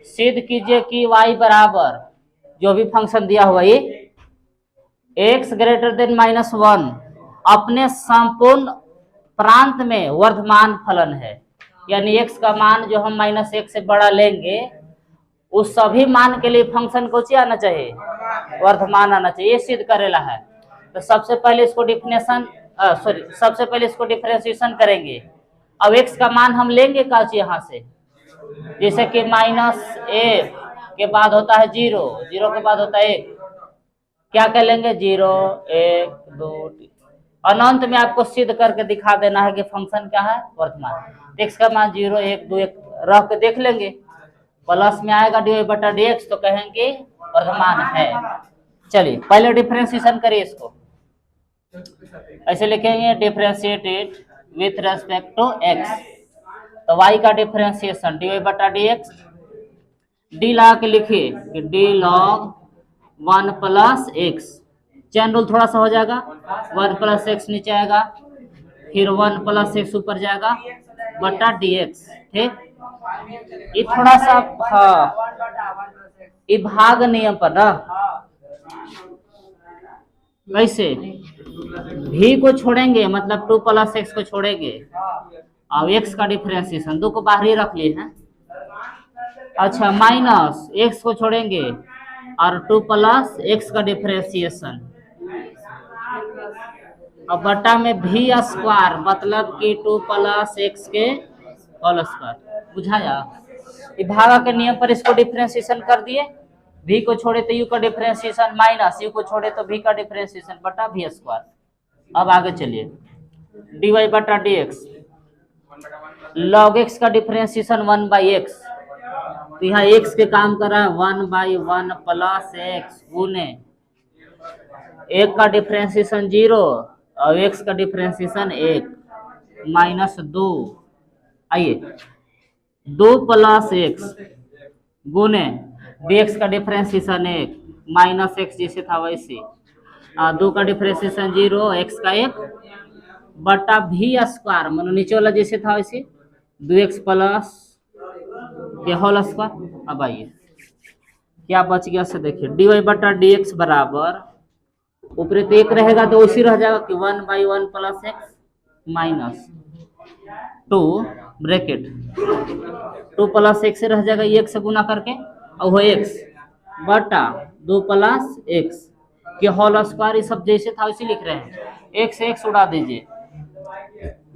सिद्ध कीजिए कि y बराबर जो भी फंक्शन दिया हुआ ये x ग्रेटर देन -1 अपने संपूर्ण प्रांत में वर्धमान फलन है, यानी x का मान जो हम -1 से बड़ा लेंगे उस सभी मान के लिए फंक्शन को क्या आना चाहिए, वर्धमान आना चाहिए। ये सिद्ध करेला है। तो सबसे पहले इसको डिफरेंशिएशन करेंगे। अब x का मान हम लेंगे काची यहाँ से, जैसे कि -1 के बाद होता है 0, 0 के बाद होता है 1, क्या कह लेंगे 0 1 2 3, अनंत में आपको सिद्ध करके दिखा देना है कि फंक्शन क्या है, वर्तमान। x का मान 0 1 2 1 रह के देख लेंगे, प्लस में आएगा dy/dx तो कहेंगे वर्तमान है। चलिए पहले डिफरेंशिएशन करिए इसको, ऐसे लिखेंगे differentiated with respect to x। तो y का डिफरेंशिएशन dy/dx, d लगा के लिखिए कि d log 1 plus x, chain rule थोड़ा सा हो जाएगा, 1 प्लस x नीचे आएगा, फिर 1 प्लस x ऊपर जाएगा बटा dx। ठीक, ये थोड़ा सा हाँ ये भाग नियम पर ना, कैसे v को छोड़ेंगे मतलब 2 प्लस x को छोड़ेंगे, अब x का डिफरेंशिएशन 2 को बाहर ही रख लिए हैं, अच्छा माइनस x को छोड़ेंगे और 2 प्लस x का डिफरेंशिएशन, अब बटा में v स्क्वायर मतलब कि 2 प्लस x के होल स्क्वायर। बुझाया, ये भागा के नियम पर इसको डिफरेंशिएशन कर दिए, v को छोड़े तो u का डिफरेंशिएशन माइनस u को छोड़े तो v का डिफरेंशिएशन बटा v स्क्वायर। अब आगे चलिए dy/dx log x का डिफरेंशिएशन 1/x, तो यहाँ x के काम कर रहा है 1/1 प्लस x गुने 1 का डिफरेंशिएशन 0 और x का डिफरेंशिएशन 1 माइनस 2, आइए 2 प्लस x गुने dx का डिफरेंशिएशन 1 माइनस x जैसे था वैसे, 2 का डिफरेंशिएशन 0 x का 1 बटा v स्क्वायर मानो नीचे वाला जैसे था वैसे 2x प्लस के होल स्क्वायर। अब आइए क्या बच गया से देखिए dy/dx बराबर ऊपर तो 1 रहेगा तो उसी रह जाएगा कि 1/1 plus x minus 2 bracket 2 plus x से रह जाएगा 1 से गुना करके और वो x बटा 2 प्लस x के होल स्क्वायर, ये सब जैसे था वैसे लिख रहे हैं, x से x उड़ा दीजिए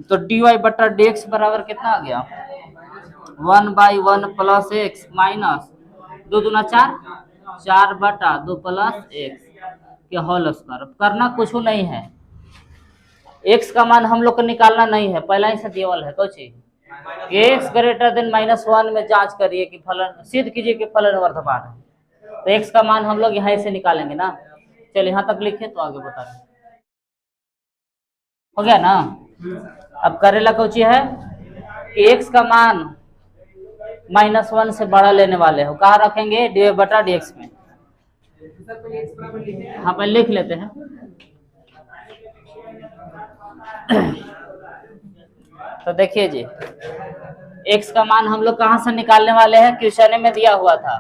तो dy/dx बराबर कितना आ गया 1/1 प्लस x माइनस 2 दूना 4, 4 बटा 2 प्लस x के होल स्क्वायर। करना कुछ नहीं है, x का मान हम लोग को निकालना नहीं है, पहला ही से दिया है कुछ x ग्रेटर देन -1 में जांच करिए कि फलन सिद्ध कीजिए कि फलन वर्धमान है, तो x का मान हम लोग यहाँ से निकालेंगे ना। चलिए यहाँ तक लिखे तो आगे बता रहे हो गया ना। अब करेला कुछ है कि x का मान -1 से बड़ा लेने वाले हो, कहाँ रखेंगे dy/dx में, हाँ पहले लिख लेते हैं। तो देखिए जी x का मान हम लोग कहाँ से निकालने वाले हैं, क्वेश्चन में दिया हुआ था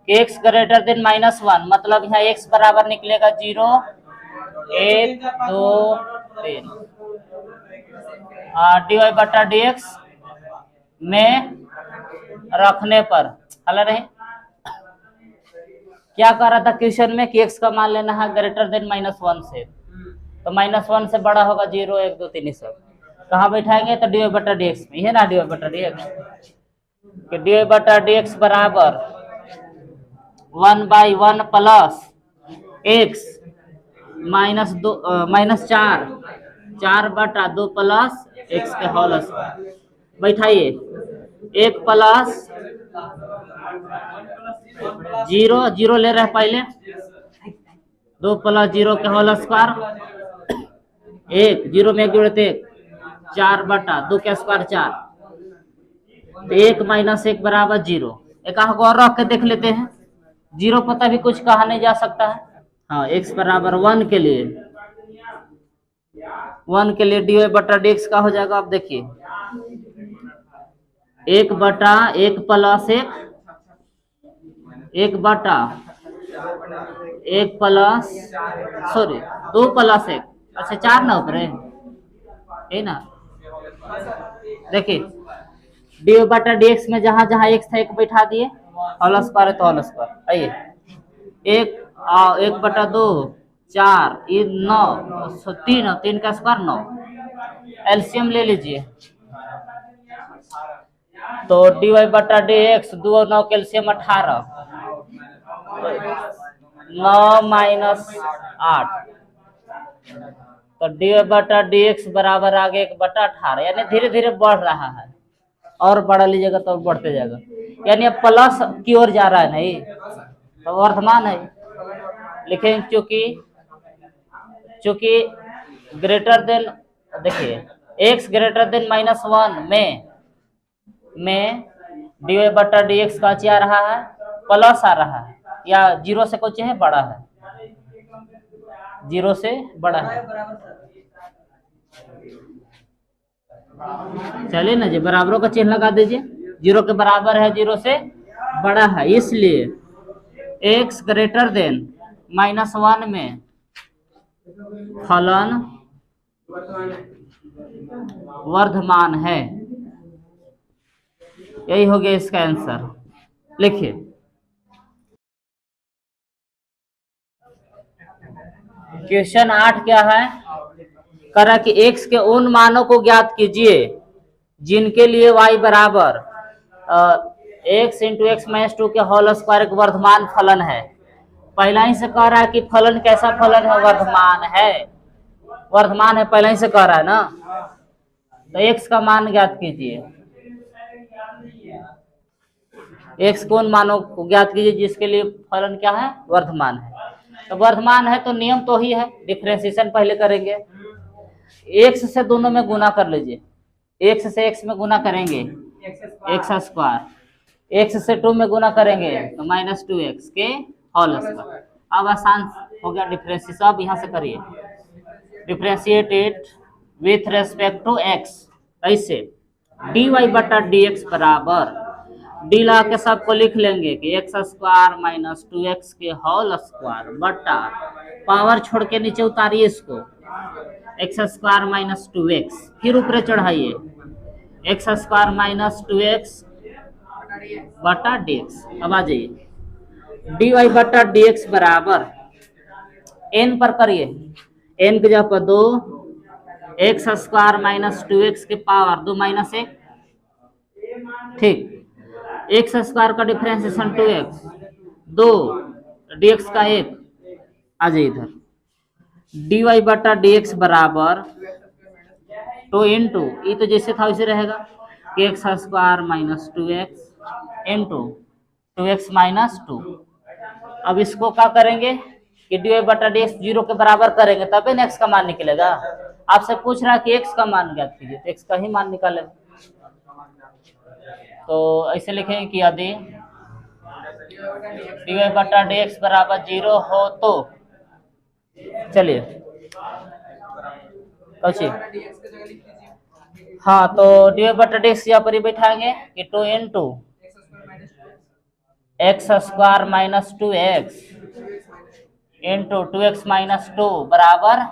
कि x ग्रेटर देन -1 मतलब यहाँ x बराबर निकलेगा 0 1 2 3 dy/dx में रखने पर हल रहे क्या कर रहा था क्वेश्चन में कि x का मान लेना है ग्रेटर देन -1 से, तो -1 से बड़ा होगा 0 1 2 3 सब कहाँ बैठाएंगे तो dy/dx में, ये ना dy/dx कि dy/dx बराबर 1/1 प्लस x माइनस 4 बटा 2 प्लस x के होल स्क्वायर। बैठाइए 1 प्लस 0 0 ले रहे हैं पहले, 2 प्लस 0 के होल स्क्वायर 1 0 में 1 जोड़ते 4 बटा 2 के स्क्वायर 4, तो 1 माइनस 1 बराबर 0। एक और रख के देख लेते हैं, 0 पता भी कुछ कहा नहीं जा सकता है, हाँ x बराबर 1 के लिए dy/dx का हो जाएगा। अब देखिए 1 बटा 1 प्लस 1 एक बटा एक प्लस सॉरी 2+1, अच्छा 4 ना ऊपर है ना। देखिए डी बटा डी एक्स में जहां जहां एक्स था एक बैठा दिए, होल स्क्वायर है तो होल स्क्वायर। आइए एक 1/2 4 ये 9 3 3 का स्क्वायर 9, एलसीएम ले लीजिए तो डी वाई बटा डी एक्स 2 और 9 कैल्शियम 18, 9 - 8 तो डी वाई बटा डी एक्स बराबर आगे 1/18, यानी धीरे धीरे बढ़ रहा है और बढ़ा लीजिएगा तो बढ़ते जाएगा, यानी अब प्लस की ओर जा रहा है नहीं तो वर्धमान है। लेकिन चूंकि ग्रेटर देन, देखिए x ग्रेटर देन -1 में डी वाई बटा डी एक्स का आ रहा है प्लस आ रहा है, या 0 से कुछ है बड़ा है, 0 से बड़ा है। चलिए ना जी, बराबरों का चिन्ह लगा दीजिए, 0 के बराबर है 0 से बड़ा है, इसलिए x ग्रेटर देन -1 में फलन वर्धमान है। यही हो गया इसका आंसर। लिखिए क्वेश्चन 8 क्या है, करा कि x के उन मानों को ज्ञात कीजिए जिनके लिए y बराबर x × x-2 के होल स्क्वायर एक वर्धमान फलन है। पहला ही से कह रहा है कि फलन कैसा फलन है, वर्धमान है, वर्धमान है पहले ही से कह रहा है ना। तो x का मान ज्ञात कीजिए, x को उन मानों को ज्ञात कीजिए जिसके लिए फलन क्या है, वर्धमान है। तो वर्धमान है तो नियम तो ही है, डिफरेंशिएशन पहले करेंगे, x से दोनों में गुना कर लीजिए, x से x में गुना करेंगे x², x से 2 में गुना करेंगे तो -2x के होल स्क्वायर। अब आसान हो गया डिफरेंशिएशन। अब यहाँ से करिए differentiate it with respect to x, ऐसे dy बटा dx बराबर डी ला के सबको लिख लेंगे कि x² - 2x के होल स्क्वायर बटा, पावर छोड़ के नीचे उतारिए इसको, x² - 2x, फिर ऊपर चढ़ाइए x² - 2x बटा dx। अब आ जाइए dy बटा dx बराबर n पर करिए, n की जगह पर 2, x² - 2x के पावर 2 - 1, ठीक, x² का डिफरेंशिएशन 2x, 2 dx का 1, आ जाइए इधर dy बटा dx बराबर 2 इंटू, ये तो जैसे था वैसे रहेगा कि x² - 2x इंटू 2x - 2। अब इसको क्या करेंगे कि dy बटा dx 0 के बराबर करेंगे तभी न x का मान निकलेगा। आपसे पूछ रहा है कि x का मान ज्ञात कीजिए तो x का ही मान निकालें। तो ऐसे लिखेंगे कि यदि dy बटा dx बराबर 0 हो तो, चलिए कौची, हाँ तो dy बटा dx यहाँ पर ही बैठाएंगे कि 2 into x² - 2x into 2x - 2 बराबर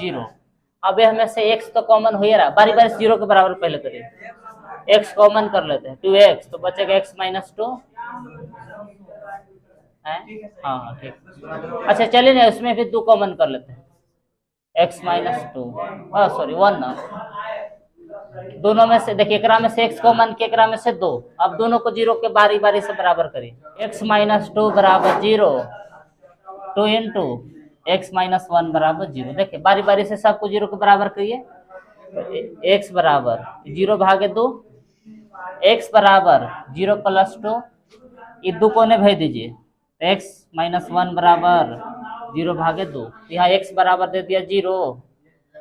0। अब हमें से x तो कॉमन हो ही रहा, बारी बारी 0 के बराबर पहले करिए, x कॉमन कर लेते हैं 2x तो बचेगा x - 2 है, हाँ ठीक। अच्छा चलिए ना इसमें फिर 2 कॉमन कर लेते हैं, x - 2 सॉरी 1 ना, दोनों में से देखिए एकरा में से x कॉमन के, एकरा में से 2, अब दोनों को 0 के बारी बारी से बराबर करिए, x - 2 बराबर 0, 2 इंटू x - 1 बराबर 0। देखिए बारी बारी से सबको 0 के बराबर करिए, x बराबर 0 भागे 2, x बराबर 0 + 2, ये 2 कोने भेज दीजिए, x - 1 बराबर 0 भागे 2, यहाँ x बराबर दे दिया 0,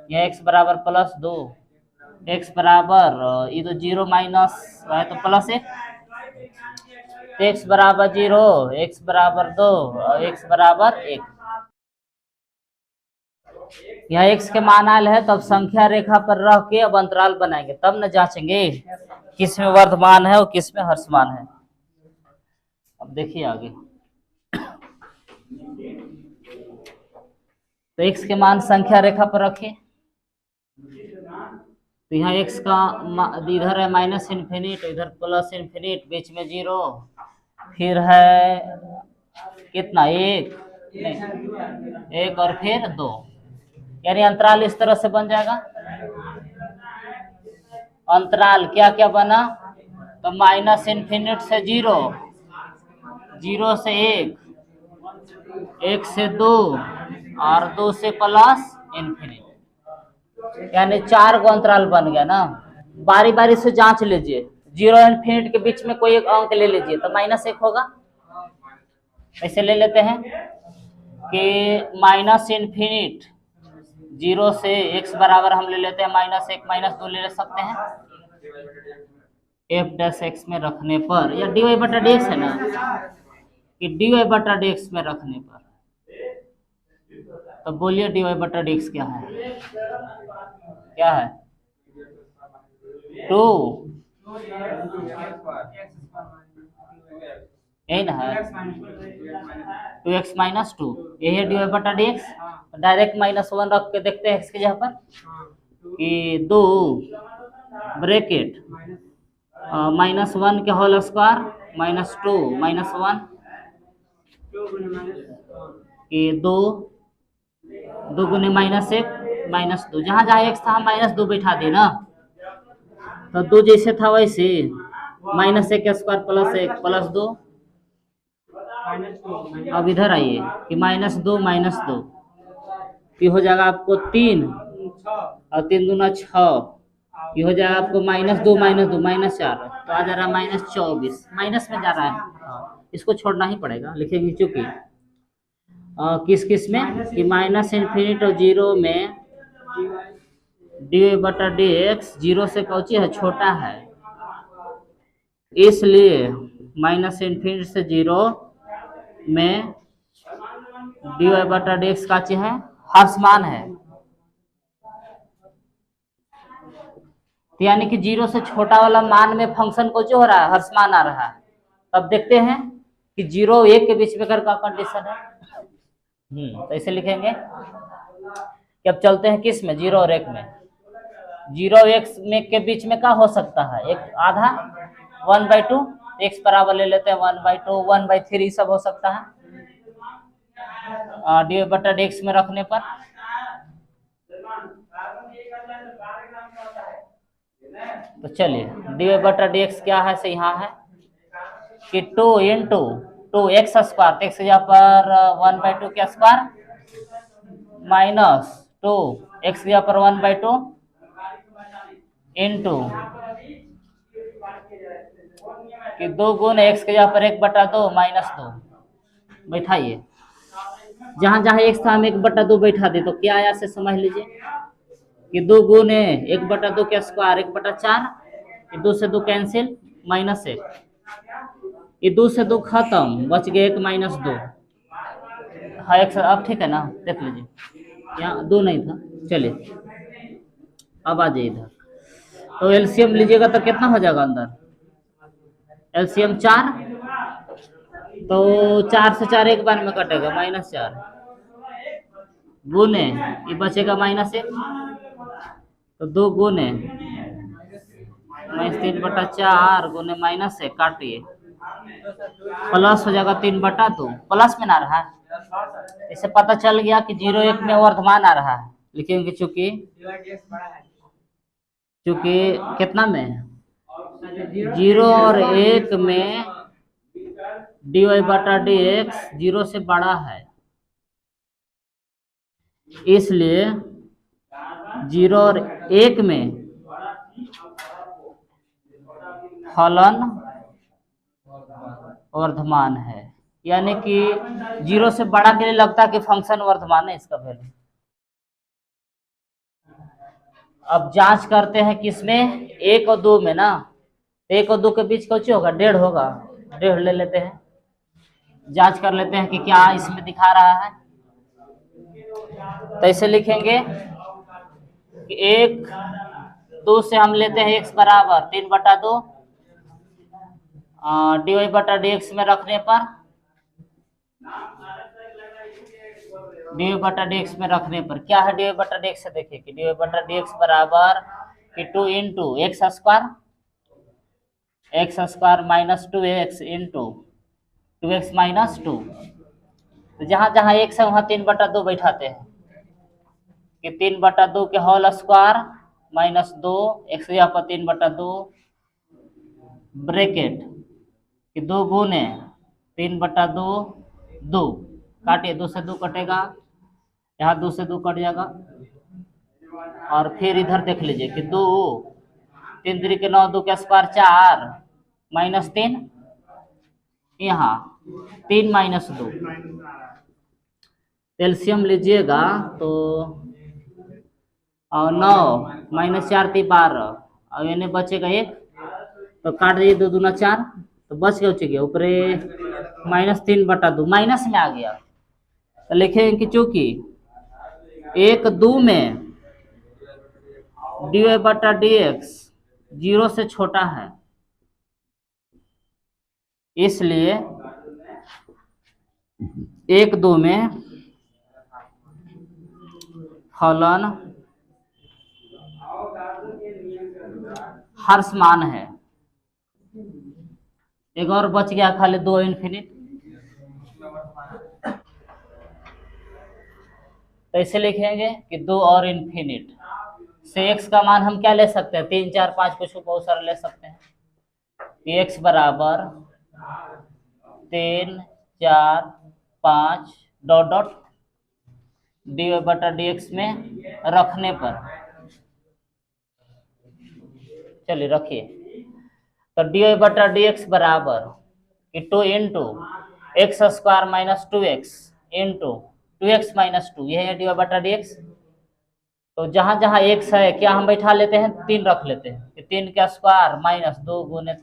यहाँ x बराबर +2, x बराबर ये तो 0 माइनस है तो +1, x बराबर 0, x बराबर 2 और x बराबर 1। यहाँ x के मान आयल है, तब संख्या रेखा पर रह के अब अंतराल बनाएंगे, तब न जांचेंगे किस में वर्धमान है और किस में ह्रासमान है। अब देखिए आगे तो x के मान संख्या रेखा पर रखिए। तो यहाँ x का इधर है माइनस इन्फिनिट, इधर प्लस इन्फिनिट, बीच में 0, फिर है कितना 1 नहीं 1 और फिर 2, यानी अंतराल इस तरह से बन जाएगा। अंतराल क्या क्या बना, तो माइनस इन्फिनिट से 0, 0 से 1, 1 से 2 और 2 से प्लस इन्फिनिट, यानी 4 गो अंतराल बन गया ना। बारी बारी से जांच लीजिए, 0 इन्फिनिट के बीच में कोई एक अंक ले लीजिए तो -1 होगा। ऐसे ले लेते हैं कि माइनस इन्फिनिट 0 से x बराबर हम ले लेते हैं -1 -2 ले सकते हैं f डैश x में रखने पर, या dy बटा dx है ना, कि dy बटा dx में रखने पर। तो बोलिए dy बटा dx क्या है, क्या है 2, यही ना है 2x माइनस 2, यही है dy बटा dx। डायरेक्ट -1 रख के देखते हैं x की जगह पर कि 2 ब्रैकेट -1 के होल स्क्वायर -2 -1 कि 2 गुने -1 -2, जहां जहां x था हम -2 बैठा दिए ना, तो 2 जैसे था वैसे -1 का स्क्वायर +1 +2। अब इधर आइए कि -2 -2 ये हो जाएगा आपको 3 और 3 दूना 6, ये हो जाएगा आपको -2 -2 -4, तो आ जा रहा है -24, माइनस में जा रहा है, इसको छोड़ना ही पड़ेगा, लिखेंगे चूंकि किस किस में कि माइनस इन्फिनिट और 0 में dy बटा dx 0 से कौची है छोटा है, इसलिए माइनस इन्फिनिट से 0 में dy बटा dx का चीज है हर्षमान है, यानी कि 0 से छोटा वाला मान में फंक्शन को जो हो रहा है हर्षमान आ रहा है। तब देखते हैं कि 0 1 के बीच में का कंडीशन है। तो ऐसे लिखेंगे कि अब चलते हैं किस में 0 और 1 में, 0 1 में के बीच में क्या हो सकता है, एक आधा 1/2, x बराबर ले लेते हैं 1/2 1/3 सब हो सकता है dy बटा dx में रखने पर। तो चलिए dy बटा dx क्या है से यहाँ है कि 2 इंटू 2x स्क्वायर, तो x जगह पर 1/2 के स्क्वायर -2 x जगह पर 1/2 इंटू कि 2 गुण x के जगह पर 1/2 -2 बैठाइए, जहां जहां x था हम 1/2 बैठा दे, तो क्या आया से समझ लीजिए कि 2 गुने 1/2 के स्क्वायर 1/4, 2 से 2 कैंसिल -1, ये 2 से 2 खत्म, बच गए 1 -2। हाँ एक अब ठीक है ना, देख लीजिए यहाँ 2 नहीं था। चलिए अब आ जाइए इधर, तो एलसीएम लीजिएगा तो कितना हो जाएगा अंदर, एलसीएम 4, तो 4 से 4 एक बार में कटेगा -4 गुने ये बचेगा -1, तो 2 गुने -3/4 गुने -1 काटिए, प्लस हो जाएगा 3/2, प्लस में ना रहा है, इससे पता चल गया कि 0 1 में वर्धमान आ रहा है। लिखेंगे चूंकि कितना में 0 और 1 में dy बटा dx 0 से बड़ा है, इसलिए 0 और 1 में फलन वर्धमान है, यानी कि 0 से बड़ा के लिए लगता है कि फंक्शन वर्धमान है इसका वैल्यू। अब जांच करते हैं किसमें 1 और 2 में ना, 1 और 2 के बीच कुछ होगा 1.5 होगा, 1.5 ले लेते हैं, जांच कर लेते हैं कि क्या इसमें दिखा रहा है। तो ऐसे लिखेंगे कि 1 2 से हम लेते हैं x बराबर 3/2 dy बटा dx में रखने पर डी वाई बटा डी एक्स में रखने पर क्या है डी वाई बटा डी एक्स से देखिए कि डी वाई बटा डी एक्स बराबर कि 2 into x square minus 2x into 2x minus 2। तो जहां जहां x है वहां 3/2 बैठाते हैं कि 3/2 के होल स्क्वायर माइनस 2 x यहाँ पर 3/2 ब्रैकेट कि 2 गुने 3/2 2 काटिए 2 से 2 कटेगा, यहाँ 2 से 2 कट जाएगा। और फिर इधर देख लीजिए कि 2 3 3 के 9 2 के स्क्वायर 4 माइनस 3 यहाँ 3 माइनस 2 एलसीएम लीजिएगा तो 9 माइनस 4 3 12 और इन्हें बचेगा 1 तो काट दीजिए 2 दूना 4 तो बच गया ऊपरे माइनस 3/2 माइनस में आ गया। तो लिखेंगे कि चूंकि 1 2 में डी वाई बटा डी एक्स 0 से छोटा है इसलिए 1 2 में फलन हर समान है। एक और बच गया खाली 2 इन्फिनिट, तो इसे लिखेंगे कि 2 और इन्फिनिट से x का मान हम क्या ले सकते हैं 3 4 5 कुछ बहुत सारा ले सकते हैं कि x बराबर 3 4 5 डॉट डॉट डी वाई बटा डी एक्स में रखने पर, चलिए रखिए तो डी वाई बटा डी एक्स बराबर कि 2 into x square minus 2x into 2x minus 2 यह है डी वाई बटा डी एक्स। तो जहां जहां x है क्या हम बैठा लेते हैं 3 रख लेते हैं कि 3 का स्क्वायर माइनस 2 गुने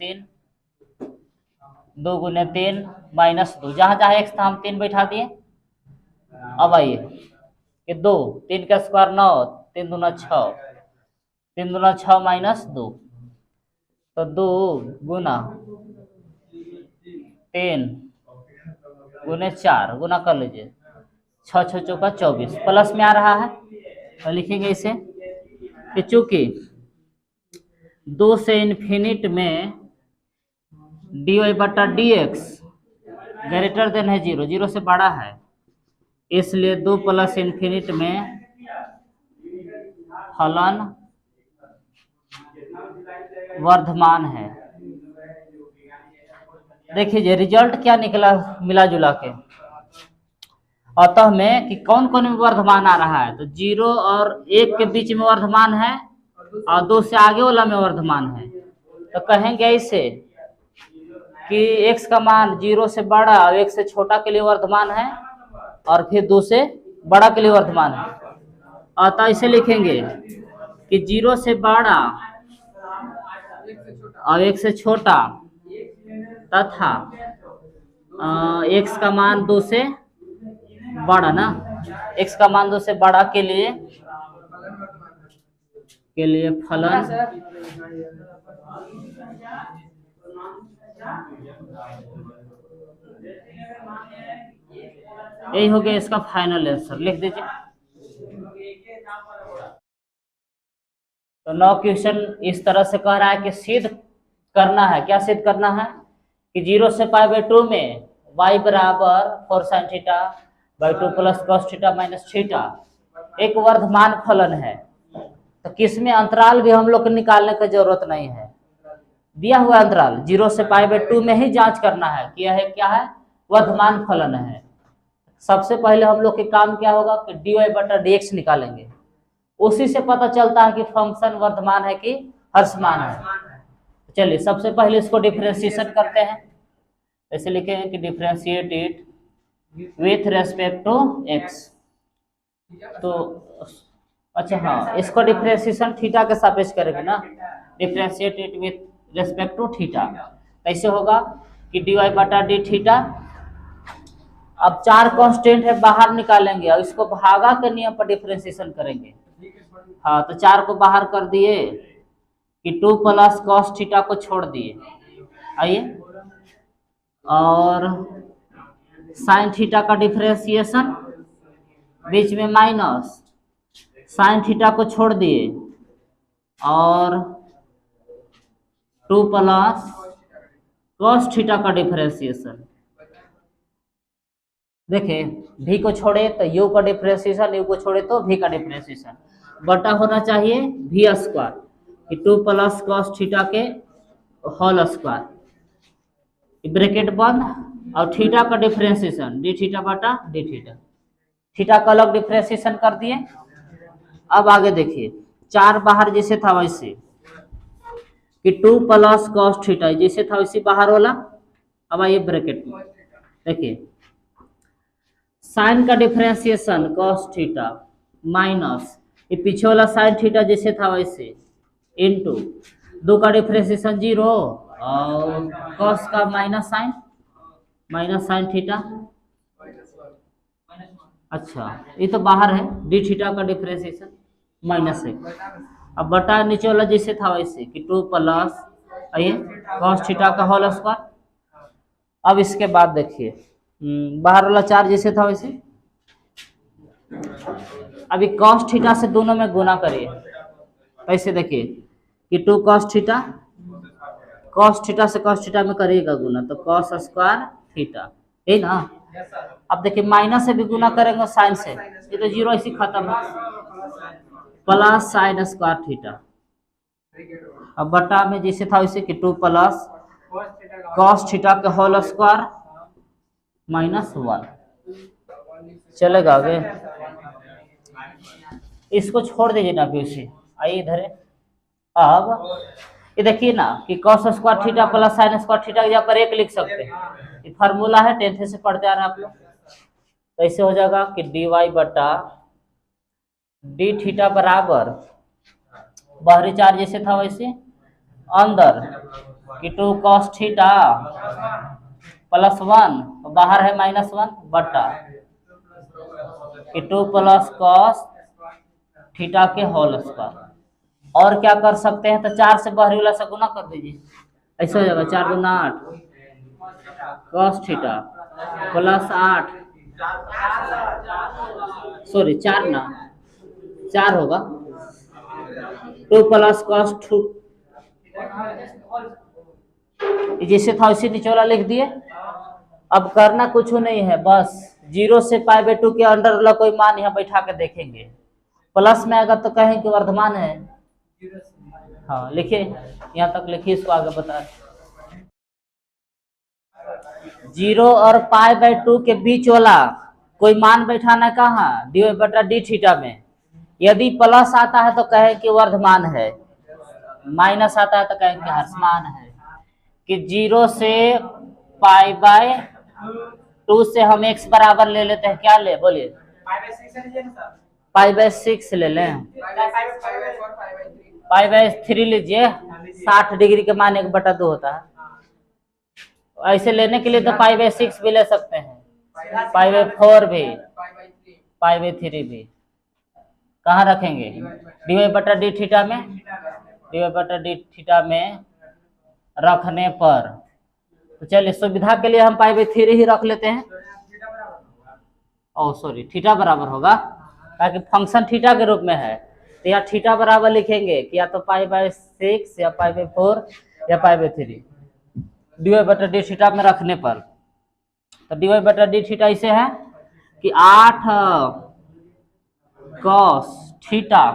3 माइनस 2 जहां जहां x था हम 3 बैठा दिए। अब आइए कि 2 3 का स्क्वायर 9 3 दूना 6 माइनस 2 तो 2 गुना 3 गुने 4 गुना कर लीजिए 6 6 चौका 24 प्लस में आ रहा है तो लिखेंगे इसे कि चूंकि 2 से इन्फिनिट में डी वाई बटा डी एक्स ग्रेटर देन है 0 0 से बड़ा है इसलिए 2 प्लस इन्फिनिट में फलन वर्धमान है। देखिए रिजल्ट क्या निकला मिला जुला के अतः में कि कौन कौन में वर्धमान आ रहा है तो 0 और 1 के बीच में वर्धमान है और 2 से आगे वाला में वर्धमान है। तो कहेंगे इसे कि x का मान 0 से बड़ा और 1 से छोटा के लिए वर्धमान है और फिर 2 से बड़ा के लिए वर्धमान है। अतः इसे लिखेंगे कि 0 से बड़ा और 1 से छोटा तथा x का मान 2 से बड़ा ना x का मान 2 से बड़ा के लिए फलन यही हो गया इसका फाइनल आंसर लिख दीजिए। तो 9 क्वेश्चन इस तरह से कह रहा है कि सिद्ध करना है, क्या सिद्ध करना है कि 0 से π/2 में y बराबर 4 sin theta by 2 plus cos theta minus theta एक वर्धमान फलन है। तो किसमें अंतराल भी हम लोग को निकालने की जरूरत नहीं है, दिया हुआ अंतराल 0 से π/2 में ही जांच करना है कि यह क्या है वर्धमान फलन है। सबसे पहले हम लोग के काम क्या होगा कि डी वाई बटा डी एक्स निकालेंगे, उसी से पता चलता है कि फंक्शन वर्धमान है कि हर्षमान है। चलिए सबसे पहले इसको डिफरेंशिएशन करते हैं, ऐसे लिखेंगे कि differentiate it with respect to x. तो अच्छा हाँ इसको डिफरेंशिएशन थीटा के सापेक्ष करेंगे ना, differentiate it with respect to theta. कैसे होगा कि डी वाई बटा डी थीटा, अब 4 कांस्टेंट है बाहर निकालेंगे और इसको भागा के नियम पर डिफरेंशिएशन करेंगे। हाँ तो 4 को बाहर कर दिए कि 2 प्लस कॉस थीटा को छोड़ दिए, आइए और साइन थीटा का डिफरेंशिएशन बीच में माइनस, साइन थीटा को छोड़ दिए और 2 प्लस कॉस थीटा का डिफरेंशिएशन। देखिए भी को छोड़े तो यू का डिफरेंशिएशन, यू को छोड़े तो भी का डिफरेंशिएशन, बटा होना चाहिए भी स्क्वायर कि 2 प्लस कॉस थीटा के होल स्क्वायर, ब्रैकेट बंद, और थीटा का डिफरेंशिएशन डी थीटा बटा डी थीटा, थीटा का अलग डिफरेंशिएशन कर दिए। अब आगे देखिए, 4 बाहर जैसे था वैसे कि 2 प्लस कॉस थीटा जैसे था वैसे बाहर वाला। अब आइए ब्रैकेट में देखिए, साइन का डिफरेंशिएशन कॉस थीटा माइनस ये पीछे वाला साइन थीटा जैसे था वैसे इनटू 2 का डिफरेंशिएशन 0 और कॉस का माइनस साइन थीटा। अच्छा ये तो बाहर है, डी थीटा का डिफरेंशिएशन माइनस है। अब बटा नीचे वाला जैसे था वैसे कि 2 प्लस आइए कॉस थीटा का होल स्क्वायर। अब इसके बाद देखिए बाहर वाला 4 जैसे था वैसे, अभी कॉस थीटा से दोनों में गुना करिए। कैसे देखिए कि 2 कॉस थीटा से कॉस थीटा में करिएगा गुना तो कॉस स्क्वायर थीटा, है ना। अब देखिए माइनस से भी गुना करेंगे साइन से, ये तो 0 ऐसे खत्म है, प्लस साइन स्क्वायर थीटा। अब बटा में जैसे था वैसे कि 2 प्लस कॉस थीटा के होल स्क्वायर -1 चलेगा आगे। इसको छोड़ दीजिए ना फिर से, आइए इधर। अब ये देखिए ना कि cos square theta plus sine square theta यहाँ पर 1 लिख सकते हैं, ये फार्मूला है 10th से पढ़ते आ रहे हैं आप लोग। तो ऐसे हो जाएगा कि dy बटा डी थीटा बराबर बाहरी 4 जैसे था वैसे अंदर कि 2 कॉस थीटा प्लस 1 बाहर है -1 बटा कि 2 प्लस कॉस थीटा के होल स्क्वायर। और क्या कर सकते हैं, तो 4 से बाहरी वाला से गुना कर दीजिए, ऐसा हो जाएगा 4 दूना 8 कॉस थीटा प्लस 8 सॉरी 4 ना 4 होगा 2 प्लस कॉस 2 जैसे था उसी नीचे वाला लिख दिए। अब करना कुछ नहीं है, बस 0 से π/2 के अंडर वाला कोई मान यहाँ बैठा के देखेंगे, प्लस में आएगा तो कहें कि वर्धमान है। हाँ लिखिए, यहाँ तक लिखिए, इसको आगे बता। 0 और π/2 के बीच वाला कोई मान बैठाना कहाँ, dy बटा डी थीटा में। यदि प्लस आता है तो कहें कि वर्धमान है, माइनस आता है तो कहें कि ह्रासमान है। कि 0 से π/2 से हम x बराबर ले लेते हैं, क्या ले बोलिए, π/6 ले लें, π/3 लीजिए, 60 डिग्री के मान 1/2 होता है। ऐसे लेने के लिए तो π/6 भी ले सकते हैं, π/4 भी, π/3 भी। कहाँ रखेंगे, dy बटा डी थीटा में, dy बटा डी थीटा में रखने पर तो चलिए सुविधा के लिए हम π/3 ही रख लेते हैं। ओ सॉरी थीटा बराबर होगा, ताकि फंक्शन थीटा के रूप में है तो यहाँ थीटा बराबर लिखेंगे कि या तो π/6 या π/4 या π/3 dy बटा डी थीटा में रखने पर। तो dy बटा डी थीटा ऐसे है कि 8 कॉस थीटा,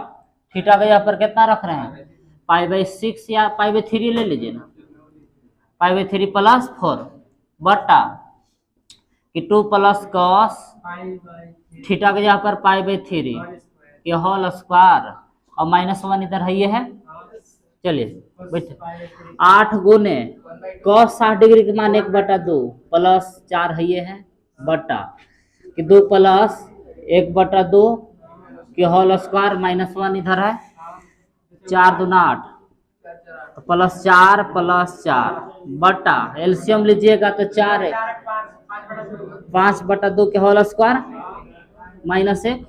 थीटा का यहाँ पर कितना रख रहे हैं π/6 या π/3 ले लीजिए ना, π/3 + 4 बटा कि 2 प्लस कॉस थीटा के यहाँ पर π/3 ये होल स्क्वायर और -1 इधर है, ये है। चलिए बैठे, 8 गुने कॉस 60 डिग्री के मान 1/2 प्लस 4 है, ये है बटा कि 2 प्लस 1/2 कि होल स्क्वायर -1 इधर है, 4 दूना 8 तो +4 + 4 बटा एलसीएम लीजिएगा तो 4 है 5/2 के होल स्क्वायर -1।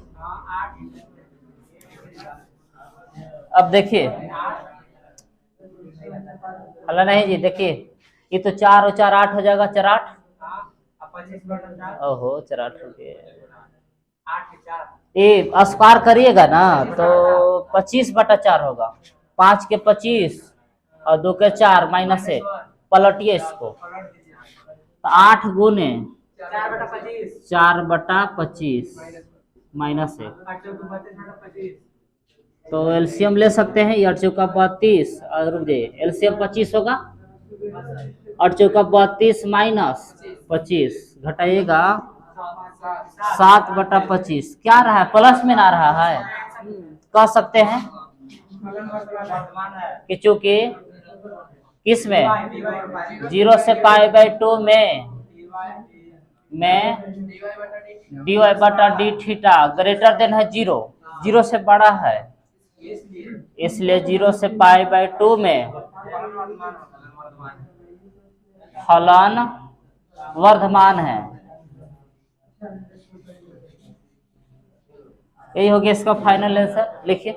अब देखिए हला नहीं जी, देखिए ये तो 4 और 4 8 हो जाएगा, 4 8 ओहो 4 8 हो गए ये स्क्वायर करिएगा ना तो 25/4 होगा। 5 के 25 और 2 के 4 माइनस 1, पलटिए इसको। तो 8 गुने 4/25 माइनस 1। तो एलसीएम ले सकते हैं, 8 चौका 32 और रुक जाइए, एलसीएम 25 होगा, 8 चौका 32 माइनस 25 घटाइएगा 7/25। क्या रहा है, प्लस में ना रहा है, कह सकते हैं कि चूंकि किस में 0 से π/2 में dy/d थीटा ग्रेटर देन है 0, 0 से बड़ा है, इसलिए 0 से π/2 में फलन वर्धमान है। यही हो गया इसका फाइनल आंसर, लिखिए।